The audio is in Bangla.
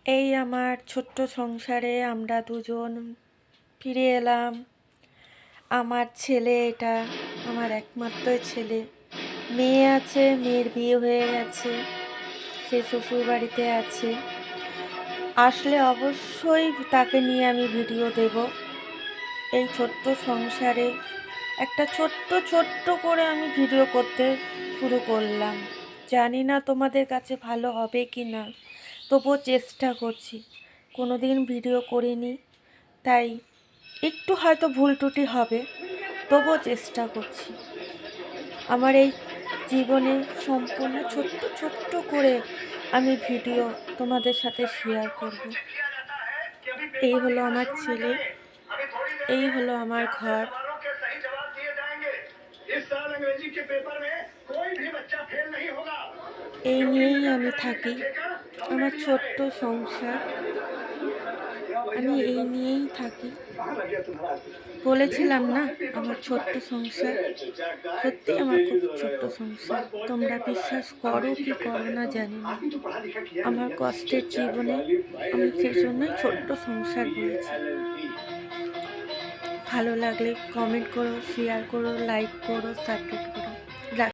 এই আমার ছোট্ট সংসারে আমরা দুজন ফিরে এলাম। আমার ছেলে এটা, আমার একমাত্র ছেলে। মেয়ে আছে, মেয়ের বিয়ে হয়ে গেছে, সে শ্বশুর বাড়িতে আছে। আসলে অবশ্যই তাকে নিয়ে আমি ভিডিও দেব। এই ছোট্ট সংসারে একটা ছোট্ট করে আমি ভিডিও করতে শুরু করলাম। জানি না তোমাদের কাছে ভালো হবে কি না, তবুও চেষ্টা করছি। কোনো দিন ভিডিও করিনি, তাই একটু হয়তো ভুল ত্রুটি হবে, তবুও চেষ্টা করছি। আমার এই জীবনে সম্পূর্ণ ছোট্ট করে আমি ভিডিও তোমাদের সাথে শেয়ার করব। এই হলো আমার ছেলে, এই হলো আমার ঘর। এই নিয়েই আমি থাকি, আমার ছোট্ট সংসার, আমি এই নিয়েই থাকি। বলেছিলাম না আমার ছোট্ট সংসার, সত্যি আমার খুব ছোট্ট সংসার। তোমরা বিশ্বাস করো কি করো না জানি না, আমার কষ্টের জীবনে আমি সেই জন্যই ছোট্ট সংসার বলেছি। ভালো লাগলে কমেন্ট করো, শেয়ার করো, লাইক করো, সাবস্ক্রাইব